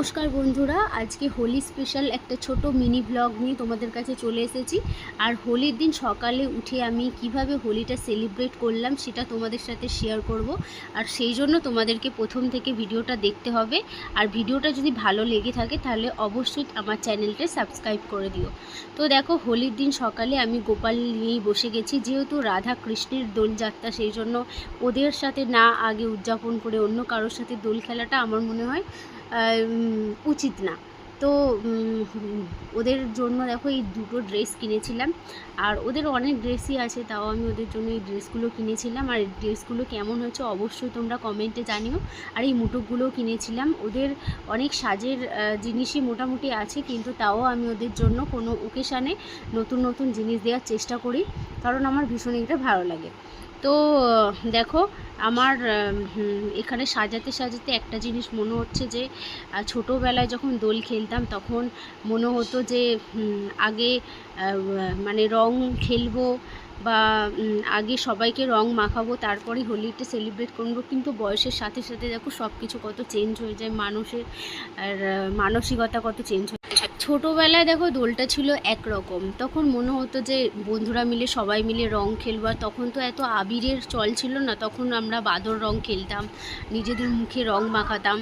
নমস্কার বন্ধুরা, আজকে হোলি স্পেশাল একটা ছোট মিনি ব্লগ নিয়ে তোমাদের কাছে চলে এসেছি। আর হোলির দিন সকালে উঠে আমি কিভাবে হোলিটা সেলিব্রেট করলাম সেটা তোমাদের সাথে শেয়ার করব। আর সেই জন্য তোমাদেরকে প্রথম থেকে ভিডিওটা দেখতে হবে। আর ভিডিওটা যদি ভালো লেগে থাকে তাহলে অবশ্যই আমার চ্যানেলটা সাবস্ক্রাইব করে দিও। তো দেখো, হোলির দিন সকালে আমি গোপাল নিয়েই বসে গেছি। যেহেতু রাধা কৃষ্ণের দোলযাত্রা, সেই জন্য ওদের সাথে না আগে উদযাপন করে অন্য কারোর সাথে দোল খেলাটা আমার মনে হয় উচিত না। তো ওদের জন্য দেখো এই দুটো ড্রেস কিনেছিলাম। আর ওদের অনেক ড্রেসই আছে, তাও আমি ওদের জন্য এই ড্রেসগুলো কিনেছিলাম। আর এই ড্রেসগুলো কেমন হয়েছে অবশ্যই তোমরা কমেন্টে জানিও। আর এই মুটুকগুলোও কিনেছিলাম। ওদের অনেক সাজের জিনিসই মোটামুটি আছে, কিন্তু তাও আমি ওদের জন্য কোনো ওকেশানে নতুন নতুন জিনিস দেওয়ার চেষ্টা করি, কারণ আমার ভীষণ এটা ভালো লাগে। তো দেখো, আমার এখানে সাজাতে সাজাতে একটা জিনিস মনে হচ্ছে যে ছোটোবেলায় যখন দোল খেলতাম তখন মনে হতো যে আগে মানে রং খেলবো বা আগে সবাইকে রং মাখাবো, তারপরে হোলিটা সেলিব্রেট করবো। কিন্তু বয়সের সাথে সাথে দেখো সব কিছু কত চেঞ্জ হয়ে যায়, মানুষের আর মানসিকতা কত চেঞ্জ হয়ে যায়। ছোটোবেলায় দেখো দোলটা ছিল একরকম, তখন মনে হতো যে বন্ধুরা মিলে সবাই মিলে রং খেলবো। আর তখন তো এত আবিরের চল ছিল না, তখন আমরা বাদর রং খেলতাম, নিজেদের মুখে রং মাখাতাম।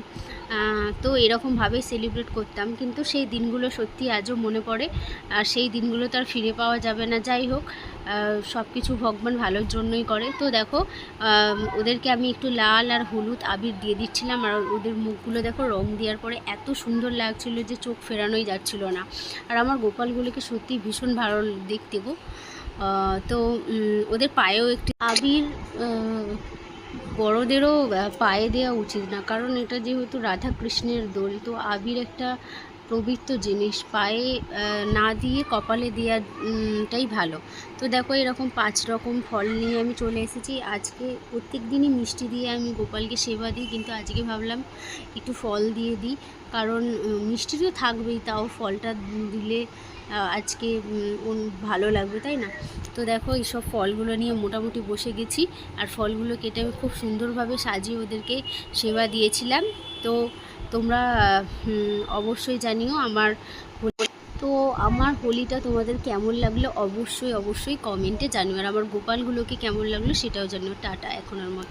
তো এরকমভাবে সেলিব্রেট করতাম। কিন্তু সেই দিনগুলো সত্যি আজও মনে পড়ে। আর সেই দিনগুলো তো আর ফিরে পাওয়া যাবে না। যাই হোক, সব কিছু ভগবান ভালোর জন্যই করে। তো দেখো, ওদেরকে আমি একটু লাল আর হলুদ আবির দিয়ে দিচ্ছিলাম। আর ওদের মুখগুলো দেখো রং দেওয়ার পরে এত সুন্দর লাগছিল যে চোখ ফেরানোই যাচ্ছিল না। আর আমার গোপালগুলোকে সত্যি ভীষণ ভালো দেখতে গো। তো ওদের পায়েও একটি আবির বড়দেরও পায়ে দেওয়া উচিত না, কারণ এটা যেহেতু রাধা কৃষ্ণের দোল, তো আবির একটা পবিত্র জিনিস, পায়ে না দিয়ে কপালে দেওয়াটাই ভালো। তো দেখো, এরকম 5 রকম ফল নিয়ে আমি চলে এসেছি। আজকে প্রত্যেক দিনই মিষ্টি দিয়ে আমি গোপালকে সেবা দিই, কিন্তু আজকে ভাবলাম একটু ফল দিয়ে দিই, কারণ মিষ্টি তো থাকবেই, তাও ফলটা দিলে আজকে ভালো লাগবে, তাই না? তো দেখো, এইসব ফলগুলো নিয়ে মোটামুটি বসে গেছি। আর ফলগুলো কেটে আমি খুব সুন্দরভাবে সাজিয়ে ওদেরকে সেবা দিয়েছিলাম। তো তোমরা অবশ্যই জানিও আমার হোলিটা তোমাদের কেমন লাগলো, অবশ্যই অবশ্যই কমেন্টে জানিও। আর আমার গোপালগুলোকে কেমন লাগলো সেটাও জানিও। টাটা এখনের মতো।